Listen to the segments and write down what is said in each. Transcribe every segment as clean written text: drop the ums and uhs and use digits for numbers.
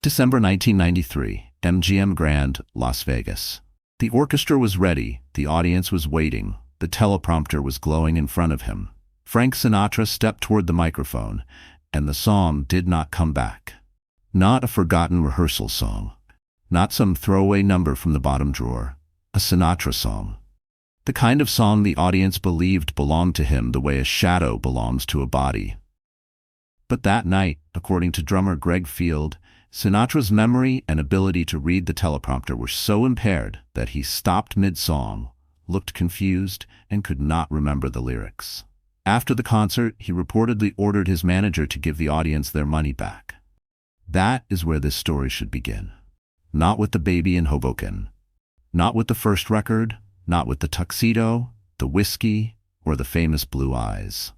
December 1993, MGM Grand, Las Vegas. The orchestra was ready, the audience was waiting, the teleprompter was glowing in front of him. Frank Sinatra stepped toward the microphone, and the song did not come back. Not a forgotten rehearsal song. Not some throwaway number from the bottom drawer. A Sinatra song. The kind of song the audience believed belonged to him the way a shadow belongs to a body. But that night, according to drummer Greg Field, Sinatra's memory and ability to read the teleprompter were so impaired that he stopped mid-song, looked confused, and could not remember the lyrics. After the concert, he reportedly ordered his manager to give the audience their money back. That is where this story should begin. Not with the baby in Hoboken. Not with the first record, not with the tuxedo, the whiskey, or the famous blue eyes.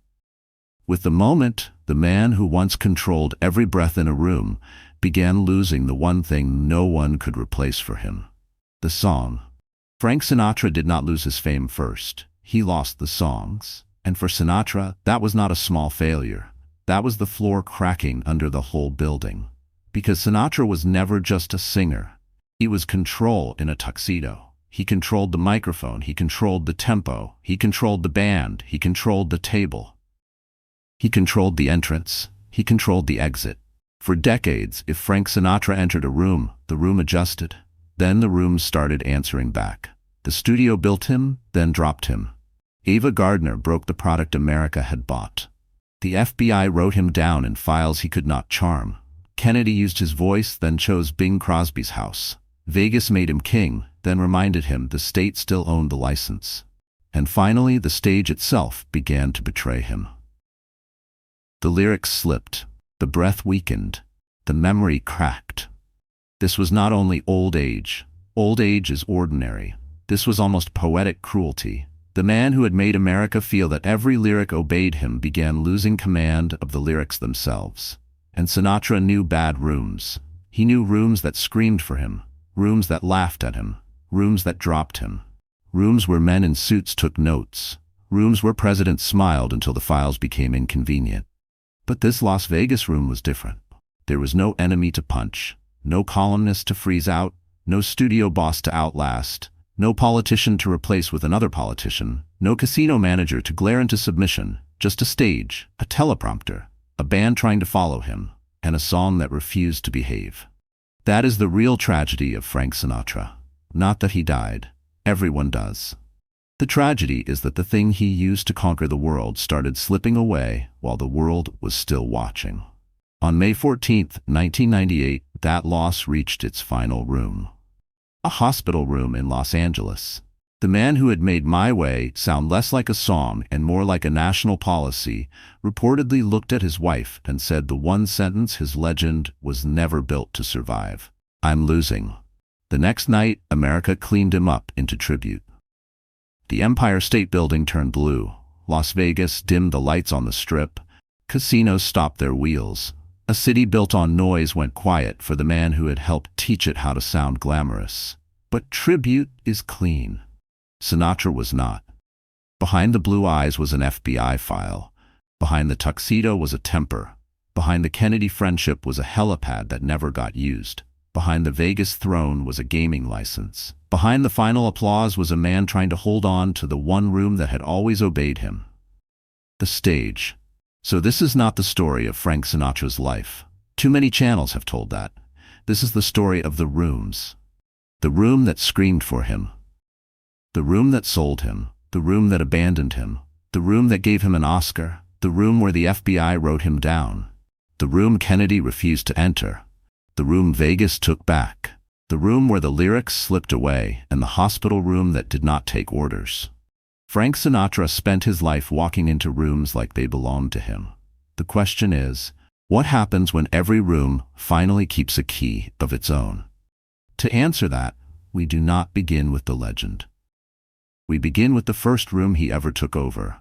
With the moment, the man who once controlled every breath in a room began losing the one thing no one could replace for him: the song. Frank Sinatra did not lose his fame first. He lost the songs. And for Sinatra, that was not a small failure. That was the floor cracking under the whole building. Because Sinatra was never just a singer. He was control in a tuxedo. He controlled the microphone. He controlled the tempo. He controlled the band. He controlled the table. He controlled the entrance. He controlled the exit. For decades, if Frank Sinatra entered a room, the room adjusted. Then the room started answering back. The studio built him, then dropped him. Ava Gardner broke the product America had bought. The FBI wrote him down in files he could not charm. Kennedy used his voice, then chose Bing Crosby's house. Vegas made him king, then reminded him the state still owned the license. And finally, the stage itself began to betray him. The lyrics slipped. The breath weakened. The memory cracked. This was not only old age. Old age is ordinary. This was almost poetic cruelty. The man who had made America feel that every lyric obeyed him began losing command of the lyrics themselves. And Sinatra knew bad rooms. He knew rooms that screamed for him, rooms that laughed at him, rooms that dropped him, rooms where men in suits took notes, rooms where presidents smiled until the files became inconvenient. But this Las Vegas room was different. There was no enemy to punch, no columnist to freeze out, no studio boss to outlast, no politician to replace with another politician, no casino manager to glare into submission, just a stage, a teleprompter, a band trying to follow him, and a song that refused to behave. That is the real tragedy of Frank Sinatra. Not that he died. Everyone does. The tragedy is that the thing he used to conquer the world started slipping away while the world was still watching. On May 14, 1998, that loss reached its final room. A hospital room in Los Angeles. The man who had made My Way sound less like a song and more like a national policy reportedly looked at his wife and said the one sentence his legend was never built to survive: "I'm losing." The next night, America cleaned him up into tribute. The Empire State Building turned blue. Las Vegas dimmed the lights on the Strip. Casinos stopped their wheels. A city built on noise went quiet for the man who had helped teach it how to sound glamorous. But tribute is clean. Sinatra was not. Behind the blue eyes was an FBI file. Behind the tuxedo was a temper. Behind the Kennedy friendship was a helipad that never got used. Behind the Vegas throne was a gaming license. Behind the final applause was a man trying to hold on to the one room that had always obeyed him: the stage. So this is not the story of Frank Sinatra's life. Too many channels have told that. This is the story of the rooms. The room that screamed for him. The room that sold him. The room that abandoned him. The room that gave him an Oscar. The room where the FBI wrote him down. The room Kennedy refused to enter. The room Vegas took back. The room where the lyrics slipped away, and the hospital room that did not take orders. Frank Sinatra spent his life walking into rooms like they belonged to him. The question is, what happens when every room finally keeps a key of its own? To answer that, we do not begin with the legend. We begin with the first room he ever took over.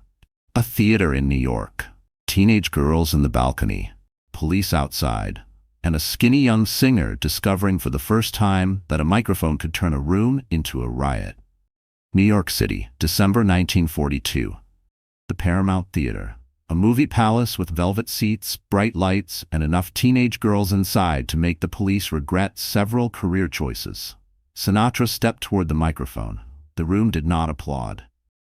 A theater in New York. Teenage girls in the balcony. Police outside. And a skinny young singer discovering for the first time that a microphone could turn a room into a riot. New York City, December 1942. The Paramount Theatre. A movie palace with velvet seats, bright lights, and enough teenage girls inside to make the police regret several career choices. Sinatra stepped toward the microphone. The room did not applaud.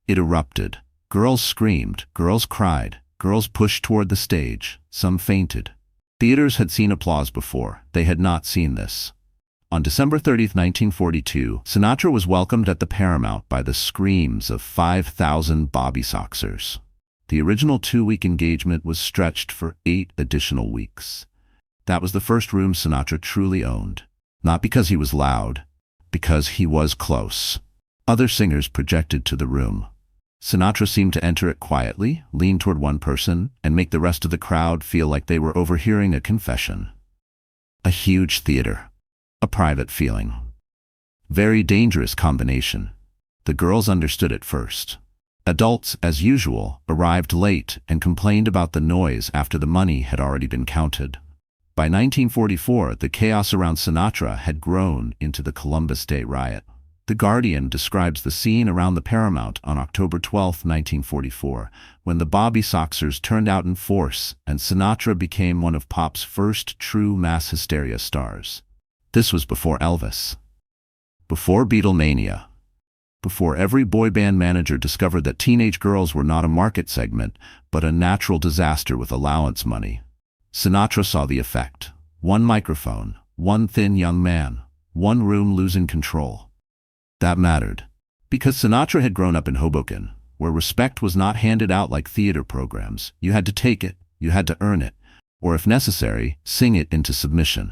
It erupted. Girls screamed, girls cried, girls pushed toward the stage, some fainted. Theaters had seen applause before. They had not seen this. On December 30, 1942, Sinatra was welcomed at the Paramount by the screams of 5,000 bobby-soxers. The original 2-week engagement was stretched for 8 additional weeks. That was the first room Sinatra truly owned. Not because he was loud, because he was close. Other singers projected to the room. Sinatra seemed to enter it quietly, lean toward one person, and make the rest of the crowd feel like they were overhearing a confession. A huge theater. A private feeling. Very dangerous combination. The girls understood it first. Adults, as usual, arrived late and complained about the noise after the money had already been counted. By 1944, the chaos around Sinatra had grown into the Columbus Day riot. The Guardian describes the scene around the Paramount on October 12, 1944, when the bobby-soxers turned out in force and Sinatra became one of pop's first true mass hysteria stars. This was before Elvis. Before Beatlemania. Before every boy band manager discovered that teenage girls were not a market segment, but a natural disaster with allowance money. Sinatra saw the effect. One microphone, one thin young man, one room losing control. That mattered. Because Sinatra had grown up in Hoboken, where respect was not handed out like theater programs. You had to take it, you had to earn it, or if necessary, sing it into submission.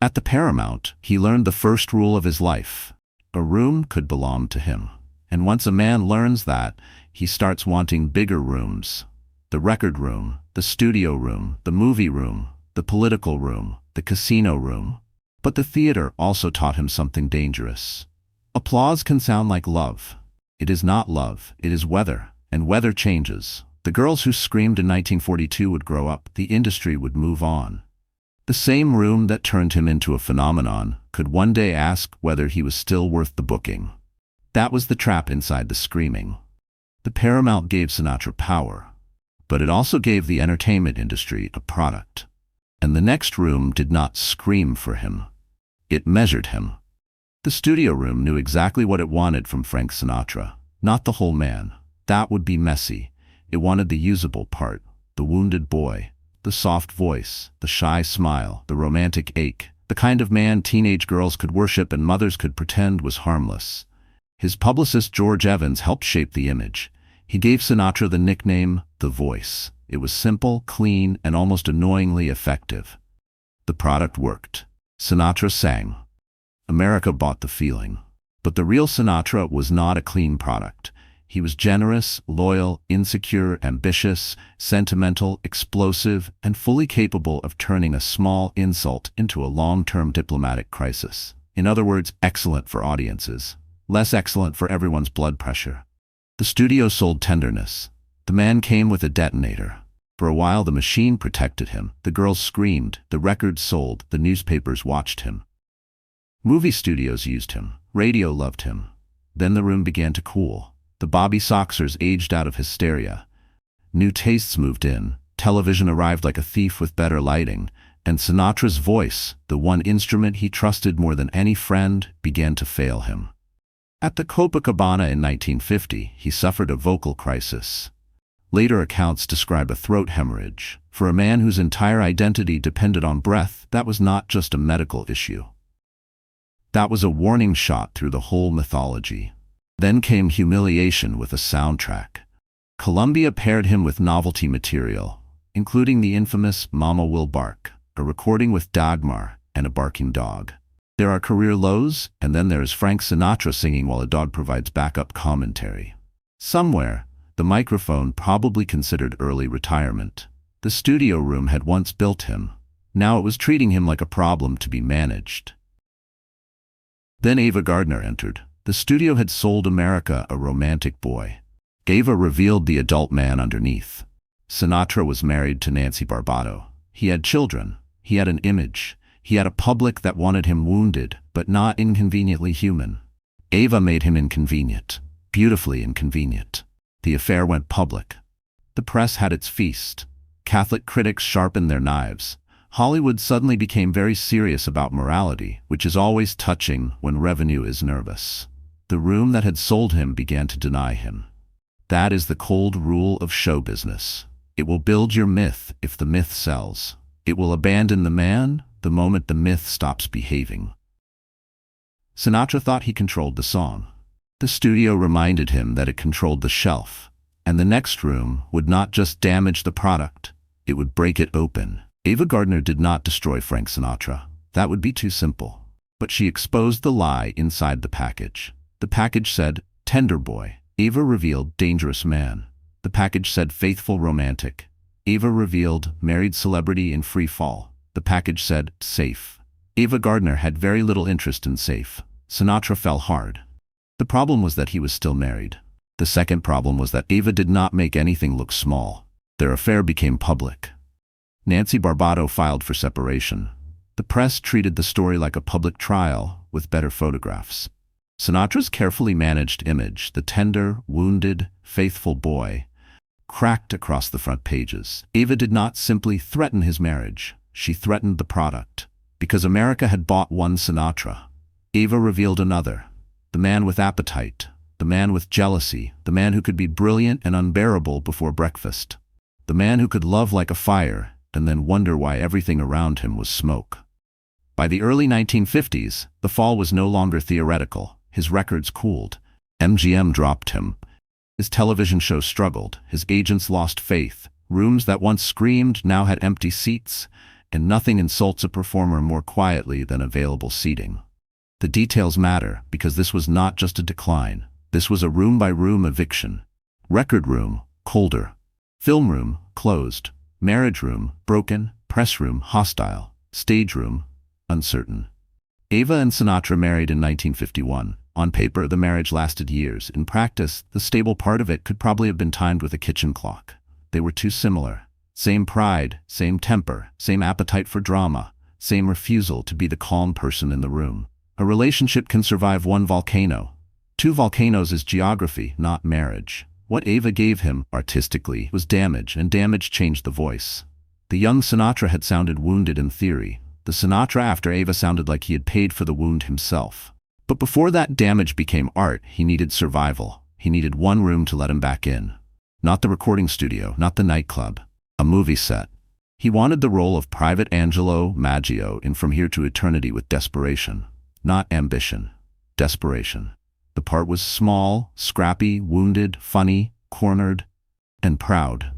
At the Paramount, he learned the first rule of his life. A room could belong to him. And once a man learns that, he starts wanting bigger rooms. The record room, the studio room, the movie room, the political room, the casino room. But the theater also taught him something dangerous. Applause can sound like love. It is not love, it is weather, and weather changes. The girls who screamed in 1942 would grow up, the industry would move on. The same room that turned him into a phenomenon could one day ask whether he was still worth the booking. That was the trap inside the screaming. The Paramount gave Sinatra power, but it also gave the entertainment industry a product. And the next room did not scream for him. It measured him. The studio room knew exactly what it wanted from Frank Sinatra, not the whole man. That would be messy. It wanted the usable part, the wounded boy, the soft voice, the shy smile, the romantic ache, the kind of man teenage girls could worship and mothers could pretend was harmless. His publicist George Evans helped shape the image. He gave Sinatra the nickname, The Voice. It was simple, clean, and almost annoyingly effective. The product worked. Sinatra sang. America bought the feeling. But the real Sinatra was not a clean product. He was generous, loyal, insecure, ambitious, sentimental, explosive, and fully capable of turning a small insult into a long-term diplomatic crisis. In other words, excellent for audiences, less excellent for everyone's blood pressure. The studio sold tenderness. The man came with a detonator. For a while the machine protected him. The girls screamed, the records sold, the newspapers watched him. Movie studios used him. Radio loved him. Then the room began to cool. The bobby-soxers aged out of hysteria. New tastes moved in. Television arrived like a thief with better lighting. And Sinatra's voice, the one instrument he trusted more than any friend, began to fail him. At the Copacabana in 1950, he suffered a vocal crisis. Later accounts describe a throat hemorrhage. For a man whose entire identity depended on breath, that was not just a medical issue. That was a warning shot through the whole mythology. Then came humiliation with a soundtrack. Columbia paired him with novelty material, including the infamous Mama Will Bark, a recording with Dagmar and a barking dog. There are career lows, and then there is Frank Sinatra singing while a dog provides backup commentary. Somewhere, the microphone probably considered early retirement. The studio room had once built him. Now it was treating him like a problem to be managed. Then Ava Gardner entered. The studio had sold America a romantic boy. Ava revealed the adult man underneath. Sinatra was married to Nancy Barbato. He had children. He had an image. He had a public that wanted him wounded, but not inconveniently human. Ava made him inconvenient, beautifully inconvenient. The affair went public. The press had its feast. Catholic critics sharpened their knives. Hollywood suddenly became very serious about morality, which is always touching when revenue is nervous. The room that had sold him began to deny him. That is the cold rule of show business. It will build your myth if the myth sells. It will abandon the man the moment the myth stops behaving. Sinatra thought he controlled the song. The studio reminded him that it controlled the shelf, and the next room would not just damage the product, it would break it open. Ava Gardner did not destroy Frank Sinatra. That would be too simple. But she exposed the lie inside the package. The package said, "Tender boy." Ava revealed, "Dangerous man." The package said, "Faithful romantic." Ava revealed, "Married celebrity in free fall." The package said, "Safe." Ava Gardner had very little interest in Safe. Sinatra fell hard. The problem was that he was still married. The second problem was that Ava did not make anything look small. Their affair became public. Nancy Barbato filed for separation. The press treated the story like a public trial with better photographs. Sinatra's carefully managed image, the tender, wounded, faithful boy, cracked across the front pages. Ava did not simply threaten his marriage. She threatened the product. Because America had bought one Sinatra, Ava revealed another. The man with appetite, the man with jealousy, the man who could be brilliant and unbearable before breakfast, the man who could love like a fire and then wonder why everything around him was smoke. By the early 1950s, the fall was no longer theoretical. His records cooled. MGM dropped him. His television show struggled. His agents lost faith. Rooms that once screamed now had empty seats, and nothing insults a performer more quietly than available seating. The details matter because this was not just a decline. This was a room-by-room eviction. Record room, colder. Film room, closed. Marriage room, broken. Press room, hostile. Stage room, uncertain. Ava and Sinatra married in 1951. On paper, the marriage lasted years. In practice, the stable part of it could probably have been timed with a kitchen clock. They were too similar. Same pride, same temper, same appetite for drama, same refusal to be the calm person in the room. A relationship can survive one volcano. 2 volcanoes is geography, not marriage. What Ava gave him, artistically, was damage, and damage changed the voice. The young Sinatra had sounded wounded in theory. The Sinatra after Ava sounded like he had paid for the wound himself. But before that damage became art, he needed survival. He needed one room to let him back in. Not the recording studio, not the nightclub. A movie set. He wanted the role of Private Angelo Maggio in From Here to Eternity with desperation. Not ambition. Desperation. The part was small, scrappy, wounded, funny, cornered, and proud.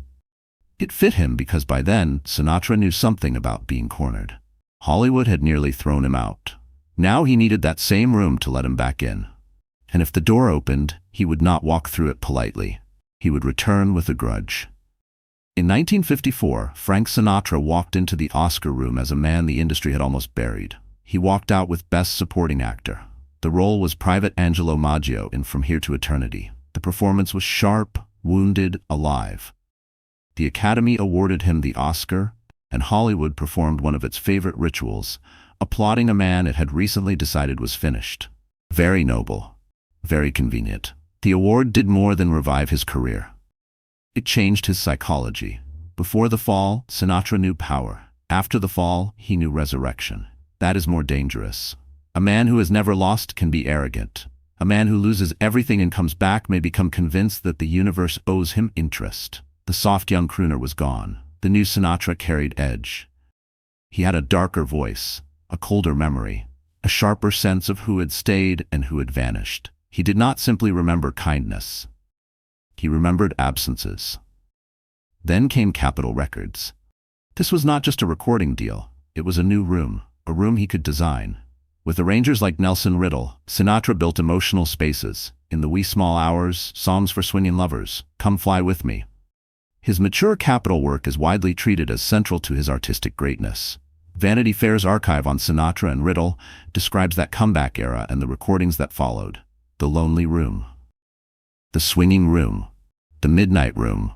It fit him because by then, Sinatra knew something about being cornered. Hollywood had nearly thrown him out. Now he needed that same room to let him back in. And if the door opened, he would not walk through it politely. He would return with a grudge. In 1954, Frank Sinatra walked into the Oscar room as a man the industry had almost buried. He walked out with Best Supporting Actor. The role was Private Angelo Maggio in From Here to Eternity. The performance was sharp, wounded, alive. The Academy awarded him the Oscar, and Hollywood performed one of its favorite rituals, applauding a man it had recently decided was finished. Very noble. Very convenient. The award did more than revive his career. It changed his psychology. Before the fall, Sinatra knew power. After the fall, he knew resurrection. That is more dangerous. A man who has never lost can be arrogant. A man who loses everything and comes back may become convinced that the universe owes him interest. The soft young crooner was gone. The new Sinatra carried edge. He had a darker voice, a colder memory, a sharper sense of who had stayed and who had vanished. He did not simply remember kindness. He remembered absences. Then came Capitol Records. This was not just a recording deal. It was a new room, a room he could design. With arrangers like Nelson Riddle, Sinatra built emotional spaces. In the Wee Small Hours, Songs for Swingin' Lovers, Come Fly With Me. His mature Capitol work is widely treated as central to his artistic greatness. Vanity Fair's archive on Sinatra and Riddle describes that comeback era and the recordings that followed. The Lonely Room. The Swinging Room. The Midnight Room.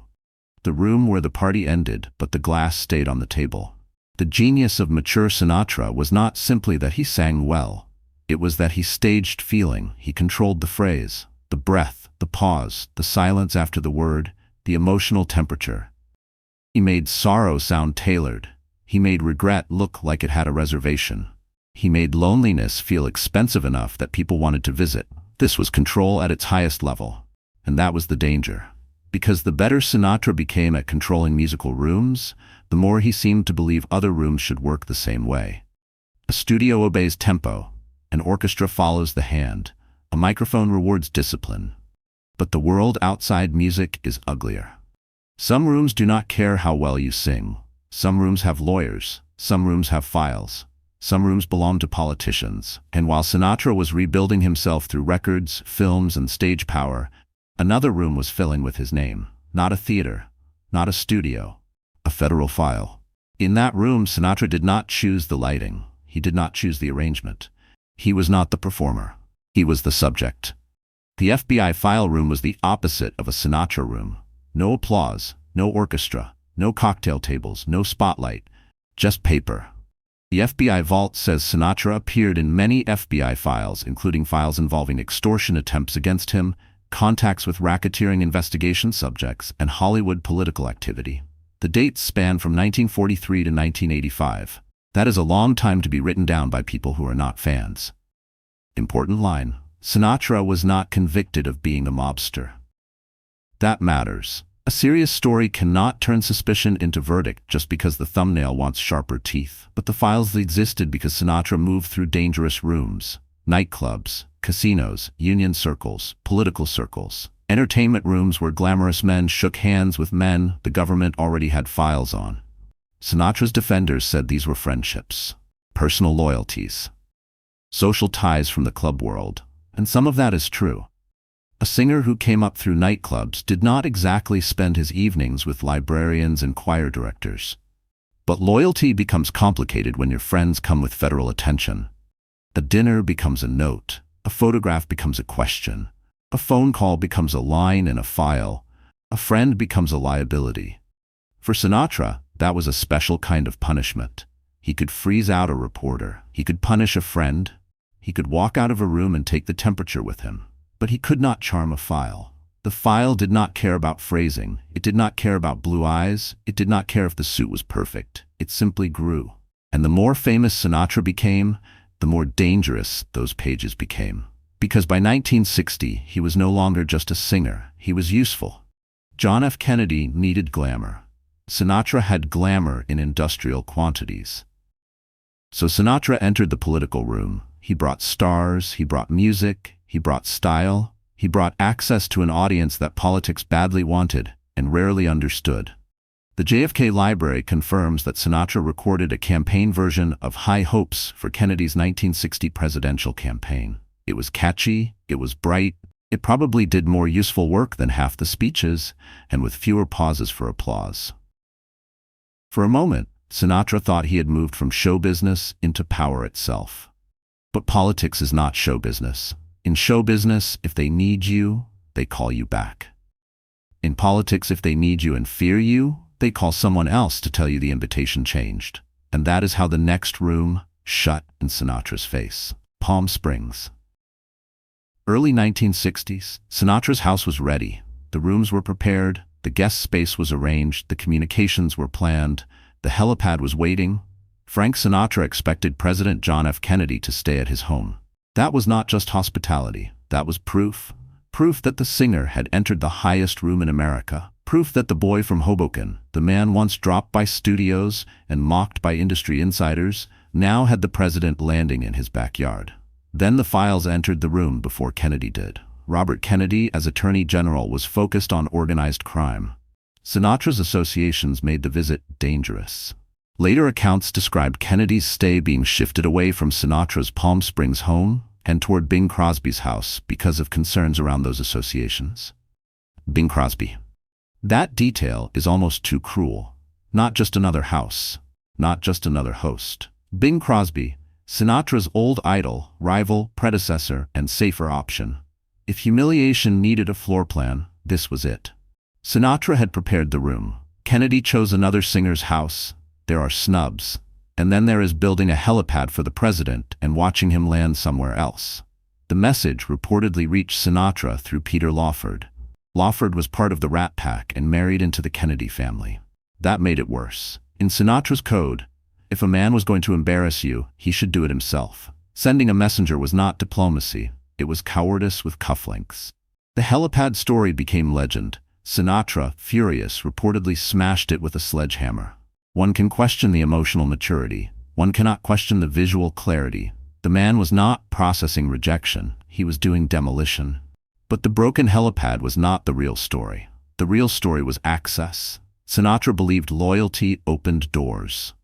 The room where the party ended, but the glass stayed on the table. The genius of mature Sinatra was not simply that he sang well. It was that he staged feeling, he controlled the phrase, the breath, the pause, the silence after the word, the emotional temperature. He made sorrow sound tailored. He made regret look like it had a reservation. He made loneliness feel expensive enough that people wanted to visit. This was control at its highest level. And that was the danger. Because the better Sinatra became at controlling musical rooms, the more he seemed to believe other rooms should work the same way. A studio obeys tempo. An orchestra follows the hand. A microphone rewards discipline. But the world outside music is uglier. Some rooms do not care how well you sing. Some rooms have lawyers. Some rooms have files. Some rooms belong to politicians. And while Sinatra was rebuilding himself through records, films, and stage power, another room was filling with his name. Not a theater, not a studio, a federal file. In that room, Sinatra did not choose the lighting. He did not choose the arrangement. He was not the performer. He was the subject. The FBI file room was the opposite of a Sinatra room. No applause, no orchestra, no cocktail tables, no spotlight, just paper. The FBI vault says Sinatra appeared in many FBI files, including files involving extortion attempts against him, contacts with racketeering investigation subjects, and Hollywood political activity. The dates span from 1943 to 1985. That is a long time to be written down by people who are not fans. Important line: Sinatra was not convicted of being a mobster. That matters. A serious story cannot turn suspicion into verdict just because the thumbnail wants sharper teeth. But the files existed because Sinatra moved through dangerous rooms, nightclubs, casinos, union circles, political circles, entertainment rooms where glamorous men shook hands with men the government already had files on. Sinatra's defenders said these were friendships, personal loyalties, social ties from the club world, and some of that is true. A singer who came up through nightclubs did not exactly spend his evenings with librarians and choir directors. But loyalty becomes complicated when your friends come with federal attention. A dinner becomes a note, a photograph becomes a question, a phone call becomes a line in a file, a friend becomes a liability. For Sinatra, that was a special kind of punishment. He could freeze out a reporter, he could punish a friend, he could walk out of a room and take the temperature with him. But he could not charm a file. The file did not care about phrasing. It did not care about blue eyes. It did not care if the suit was perfect. It simply grew. And the more famous Sinatra became, the more dangerous those pages became. Because by 1960, he was no longer just a singer. He was useful. John F. Kennedy needed glamour. Sinatra had glamour in industrial quantities. So Sinatra entered the political room. He brought stars, he brought music, he brought style, he brought access to an audience that politics badly wanted and rarely understood. The JFK Library confirms that Sinatra recorded a campaign version of High Hopes for Kennedy's 1960 presidential campaign. It was catchy, it was bright, it probably did more useful work than half the speeches, and with fewer pauses for applause. For a moment, Sinatra thought he had moved from show business into power itself. But politics is not show business. In show business, if they need you, they call you back. In politics, if they need you and fear you, they call someone else to tell you the invitation changed. And that is how the next room shut in Sinatra's face. Palm Springs. Early 1960s, Sinatra's house was ready. The rooms were prepared, the guest space was arranged, the communications were planned, the helipad was waiting. Frank Sinatra expected President John F. Kennedy to stay at his home. That was not just hospitality. That was proof. Proof that the singer had entered the highest room in America. Proof that the boy from Hoboken, the man once dropped by studios and mocked by industry insiders, now had the president landing in his backyard. Then the files entered the room before Kennedy did. Robert Kennedy, as Attorney General, was focused on organized crime. Sinatra's associations made the visit dangerous. Later accounts described Kennedy's stay being shifted away from Sinatra's Palm Springs home and toward Bing Crosby's house because of concerns around those associations. Bing Crosby. That detail is almost too cruel. Not just another house, not just another host. Bing Crosby, Sinatra's old idol, rival, predecessor, and safer option. If humiliation needed a floor plan, this was it. Sinatra had prepared the room. Kennedy chose another singer's house. There are snubs. And then there is building a helipad for the president and watching him land somewhere else. The message reportedly reached Sinatra through Peter Lawford. Lawford was part of the Rat Pack and married into the Kennedy family. That made it worse. In Sinatra's code, if a man was going to embarrass you, he should do it himself. Sending a messenger was not diplomacy, it was cowardice with cufflinks. The helipad story became legend. Sinatra, furious, reportedly smashed it with a sledgehammer. One can question the emotional maturity. One cannot question the visual clarity. The man was not processing rejection, he was doing demolition. But the broken helipad was not the real story. The real story was access. Sinatra believed loyalty opened doors.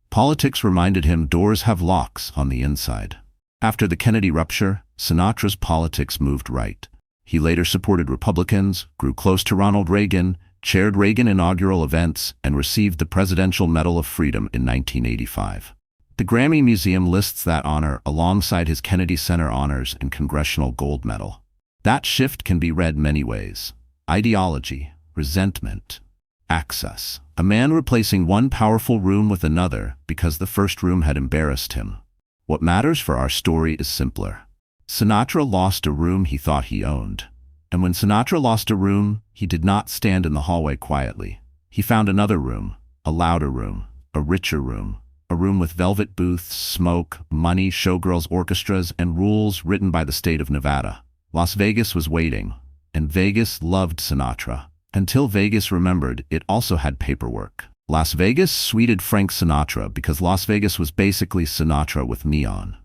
Politics reminded him doors have locks on the inside. After the Kennedy rupture, Sinatra's politics moved right. He later supported Republicans, grew close to Ronald Reagan, chaired Reagan inaugural events, and received the Presidential Medal of Freedom in 1985. The Grammy Museum lists that honor alongside his Kennedy Center honors and Congressional Gold Medal. That shift can be read many ways. Ideology, resentment, access. A man replacing one powerful room with another because the first room had embarrassed him. What matters for our story is simpler. Sinatra lost a room he thought he owned. And when Sinatra lost a room, he did not stand in the hallway quietly. He found another room, a louder room, a richer room, a room with velvet booths, smoke, money, showgirls, orchestras, and rules written by the state of Nevada. Las Vegas was waiting, and Vegas loved Sinatra. Until Vegas remembered it also had paperwork. Las Vegas sweeted Frank Sinatra because Las Vegas was basically Sinatra with neon.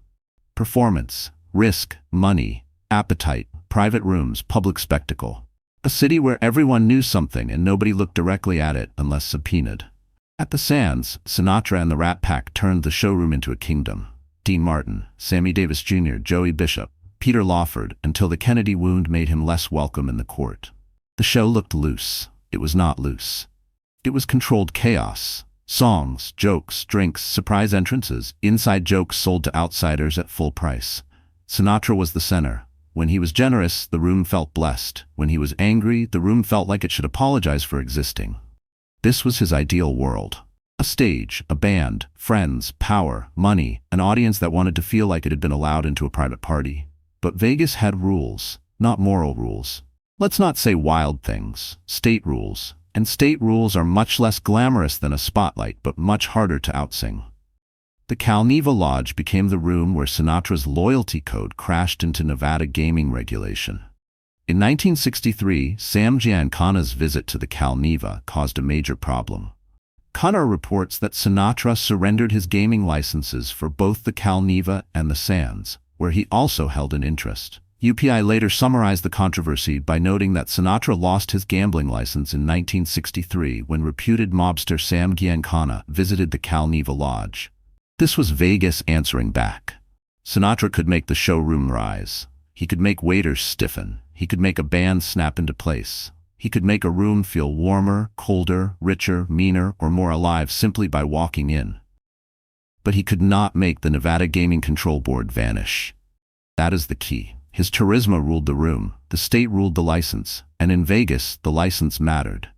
Performance, risk, money, appetite, private rooms, public spectacle. A city where everyone knew something and nobody looked directly at it unless subpoenaed. At the Sands, Sinatra and the Rat Pack turned the showroom into a kingdom. Dean Martin, Sammy Davis Jr., Joey Bishop, Peter Lawford, until the Kennedy wound made him less welcome in the court. The show looked loose. It was not loose. It was controlled chaos. Songs, jokes, drinks, surprise entrances, inside jokes sold to outsiders at full price. Sinatra was the center. When he was generous, the room felt blessed. When he was angry, the room felt like it should apologize for existing. This was his ideal world. A stage, a band, friends, power, money, an audience that wanted to feel like it had been allowed into a private party. But Vegas had rules, not moral rules. Let's not say wild things, state rules. And state rules are much less glamorous than a spotlight, but much harder to outsing. The Calneva Lodge became the room where Sinatra's loyalty code crashed into Nevada gaming regulation. In 1963, Sam Giancana's visit to the Calneva caused a major problem. Connor reports that Sinatra surrendered his gaming licenses for both the Calneva and the Sands, where he also held an interest. UPI later summarized the controversy by noting that Sinatra lost his gambling license in 1963 when reputed mobster Sam Giancana visited the Calneva Lodge. This was Vegas answering back. Sinatra could make the showroom rise. He could make waiters stiffen. He could make a band snap into place. He could make a room feel warmer, colder, richer, meaner, or more alive simply by walking in. But he could not make the Nevada Gaming Control Board vanish. That is the key. His charisma ruled the room, the state ruled the license, and in Vegas, the license mattered.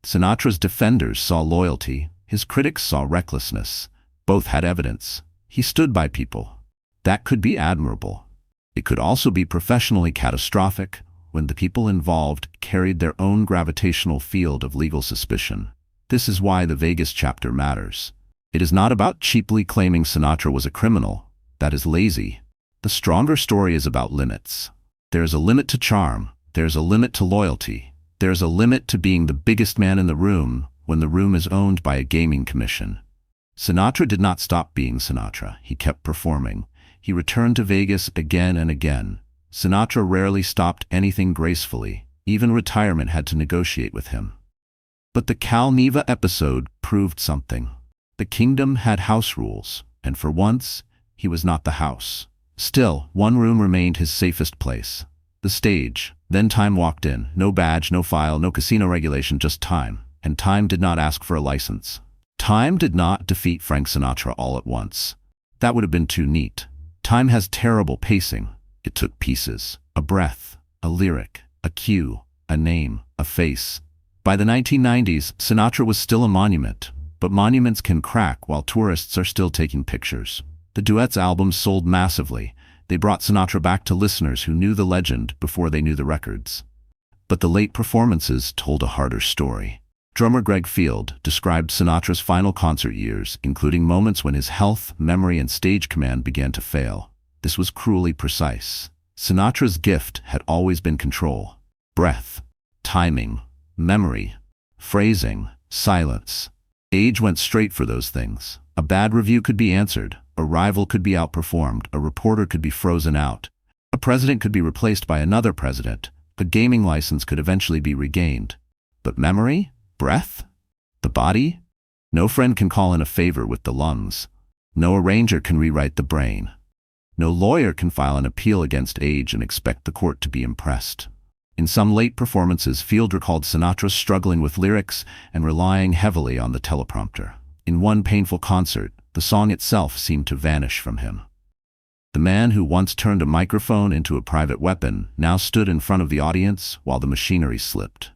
Sinatra's defenders saw loyalty, his critics saw recklessness. Both had evidence. He stood by people. That could be admirable. It could also be professionally catastrophic when the people involved carried their own gravitational field of legal suspicion. This is why the Vegas chapter matters. It is not about cheaply claiming Sinatra was a criminal. That is lazy. The stronger story is about limits. There is a limit to charm. There is a limit to loyalty. There is a limit to being the biggest man in the room when the room is owned by a gaming commission. Sinatra did not stop being Sinatra. He kept performing. He returned to Vegas again and again. Sinatra rarely stopped anything gracefully. Even retirement had to negotiate with him. But the Calneva episode proved something. The kingdom had house rules, and for once, he was not the house. Still, one room remained his safest place. The stage. Then time walked in. No badge, no file, no casino regulation, just time. And time did not ask for a license. Time did not defeat Frank Sinatra all at once. That would have been too neat. Time has terrible pacing. It took pieces. A breath, a lyric, a cue, a name, a face. By the 1990s, Sinatra was still a monument. But monuments can crack while tourists are still taking pictures. The Duets albums sold massively. They brought Sinatra back to listeners who knew the legend before they knew the records. But the late performances told a harder story. Drummer Greg Field described Sinatra's final concert years, including moments when his health, memory, and stage command began to fail. This was cruelly precise. Sinatra's gift had always been control. Breath, timing, memory, phrasing, silence. Age went straight for those things. A bad review could be answered, a rival could be outperformed, a reporter could be frozen out, a president could be replaced by another president, a gaming license could eventually be regained. But memory? Breath? The body? No friend can call in a favor with the lungs. No arranger can rewrite the brain. No lawyer can file an appeal against age and expect the court to be impressed. In some late performances, Field recalled Sinatra struggling with lyrics and relying heavily on the teleprompter. In one painful concert, the song itself seemed to vanish from him. The man who once turned a microphone into a private weapon now stood in front of the audience while the machinery slipped.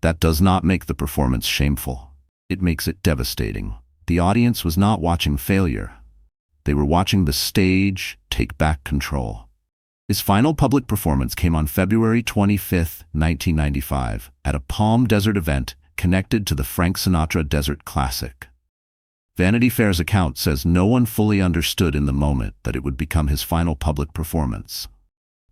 That does not make the performance shameful. It makes it devastating. The audience was not watching failure. They were watching the stage take back control. His final public performance came on February 25, 1995, at a Palm Desert event connected to the Frank Sinatra Desert Classic. Vanity Fair's account says no one fully understood in the moment that it would become his final public performance.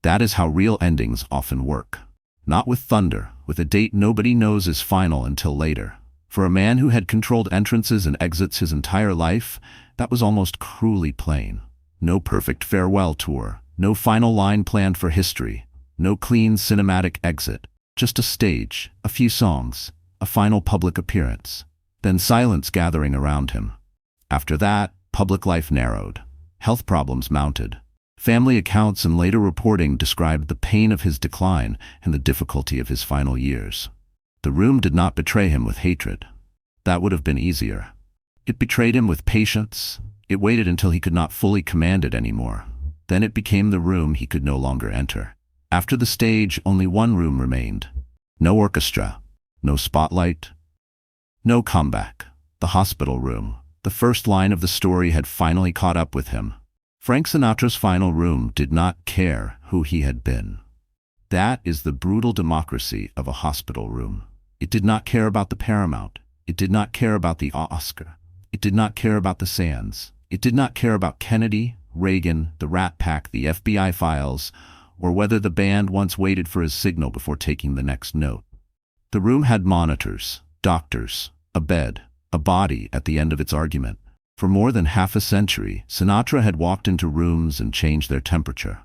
That is how real endings often work. Not with thunder, with a date nobody knows is final until later. For a man who had controlled entrances and exits his entire life, that was almost cruelly plain. No perfect farewell tour, no final line planned for history, no clean cinematic exit, just a stage, a few songs, a final public appearance, then silence gathering around him. After that, public life narrowed. Health problems mounted. Family accounts and later reporting described the pain of his decline and the difficulty of his final years. The room did not betray him with hatred. That would have been easier. It betrayed him with patience. It waited until he could not fully command it anymore. Then it became the room he could no longer enter. After the stage, only one room remained. No orchestra, no spotlight, no comeback. The hospital room. The first line of the story had finally caught up with him. Frank Sinatra's final room did not care who he had been. That is the brutal democracy of a hospital room. It did not care about the Paramount. It did not care about the Oscar. It did not care about the Sands. It did not care about Kennedy, Reagan, the Rat Pack, the FBI files, or whether the band once waited for his signal before taking the next note. The room had monitors, doctors, a bed, a body at the end of its argument. For more than half a century, Sinatra had walked into rooms and changed their temperature.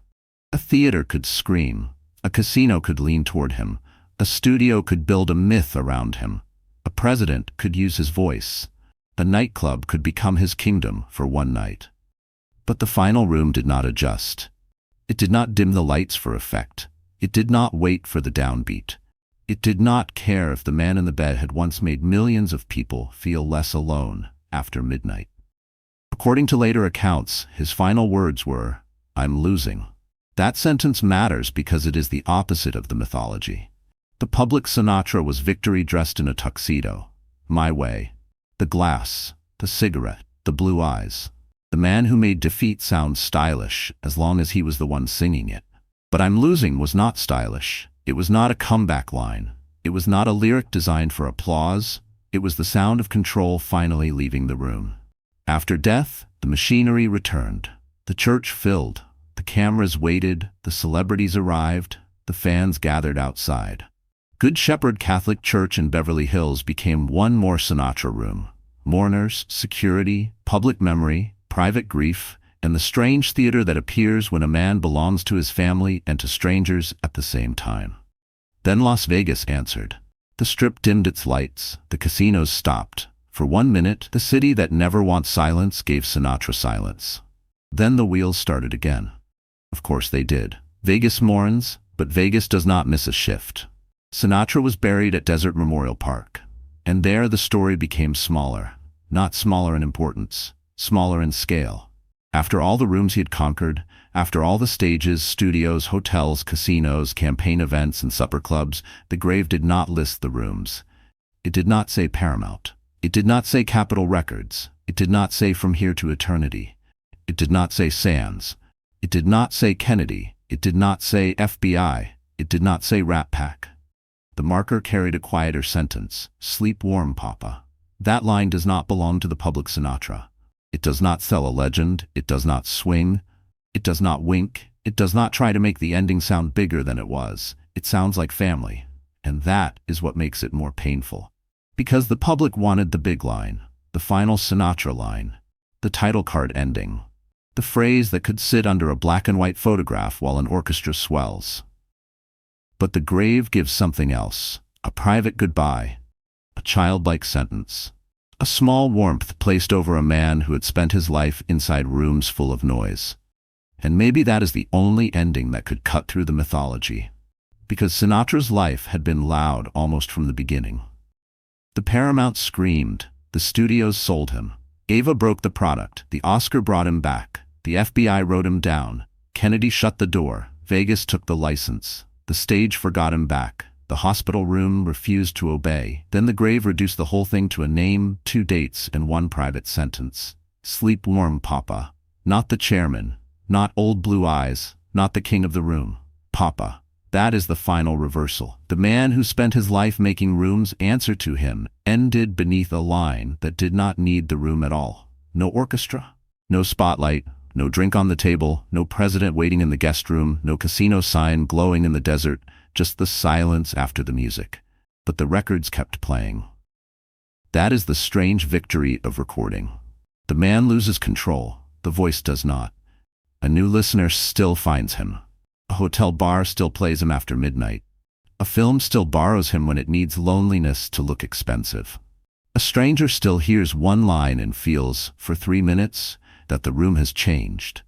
A theater could scream. A casino could lean toward him. A studio could build a myth around him. A president could use his voice. A nightclub could become his kingdom for one night. But the final room did not adjust. It did not dim the lights for effect. It did not wait for the downbeat. It did not care if the man in the bed had once made millions of people feel less alone after midnight. According to later accounts, his final words were, "I'm losing." That sentence matters because it is the opposite of the mythology. The public Sinatra was victory dressed in a tuxedo. My way. The glass, the cigarette, the blue eyes. The man who made defeat sound stylish as long as he was the one singing it. But "I'm losing" was not stylish. It was not a comeback line. It was not a lyric designed for applause. It was the sound of control finally leaving the room. After death, the machinery returned. The church filled. The cameras waited. The celebrities arrived. The fans gathered outside. Good Shepherd Catholic Church in Beverly Hills became one more Sinatra room. Mourners, security, public memory, private grief, and the strange theater that appears when a man belongs to his family and to strangers at the same time. Then Las Vegas answered. The Strip dimmed its lights. The casinos stopped. For 1 minute, the city that never wants silence gave Sinatra silence. Then the wheels started again. Of course they did. Vegas mourns, but Vegas does not miss a shift. Sinatra was buried at Desert Memorial Park. And there the story became smaller. Not smaller in importance, smaller in scale. After all the rooms he had conquered, after all the stages, studios, hotels, casinos, campaign events, and supper clubs, the grave did not list the rooms. It did not say Paramount. It did not say Capitol Records. It did not say From Here to Eternity. It did not say Sands. It did not say Kennedy. It did not say FBI. It did not say Rat Pack. The marker carried a quieter sentence: "Sleep warm, Papa." That line does not belong to the public Sinatra. It does not sell a legend, it does not swing, it does not wink, it does not try to make the ending sound bigger than it was. It sounds like family. And that is what makes it more painful. Because the public wanted the big line, the final Sinatra line, the title card ending, the phrase that could sit under a black and white photograph while an orchestra swells. But the grave gives something else: a private goodbye, a childlike sentence, a small warmth placed over a man who had spent his life inside rooms full of noise. And maybe that is the only ending that could cut through the mythology. Because Sinatra's life had been loud almost from the beginning. The Paramount screamed, the studios sold him. Ava broke the product, the Oscar brought him back, the FBI wrote him down, Kennedy shut the door, Vegas took the license, the stage forgot him back, the hospital room refused to obey. Then the grave reduced the whole thing to a name, 2 dates, and 1 private sentence. "Sleep warm, Papa." Not the chairman, not old blue eyes, not the king of the room. Papa. That is the final reversal. The man who spent his life making rooms answer to him ended beneath a line that did not need the room at all. No orchestra, no spotlight, no drink on the table, no president waiting in the guest room, no casino sign glowing in the desert, just the silence after the music. But the records kept playing. That is the strange victory of recording. The man loses control, the voice does not. A new listener still finds him. A hotel bar still plays him after midnight. A film still borrows him when it needs loneliness to look expensive. A stranger still hears one line and feels, for 3 minutes, that the room has changed.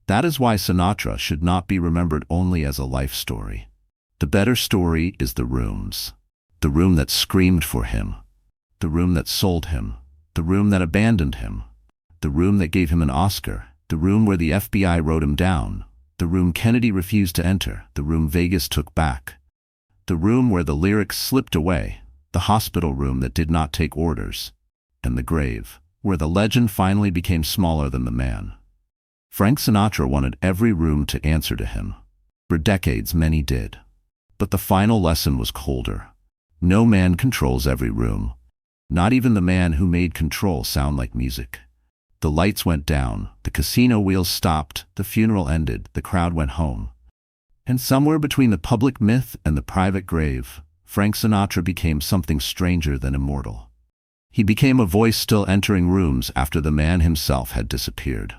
That is why Sinatra should not be remembered only as a life story. The better story is the rooms. The room that screamed for him. The room that sold him. The room that abandoned him. The room that gave him an Oscar. The room where the FBI wrote him down. The room Kennedy refused to enter, the room Vegas took back. The room where the lyrics slipped away, the hospital room that did not take orders. And the grave, where the legend finally became smaller than the man. Frank Sinatra wanted every room to answer to him. For decades, many did. But the final lesson was colder. No man controls every room. Not even the man who made control sound like music. The lights went down, the casino wheels stopped, the funeral ended, the crowd went home. And somewhere between the public myth and the private grave, Frank Sinatra became something stranger than immortal. He became a voice still entering rooms after the man himself had disappeared.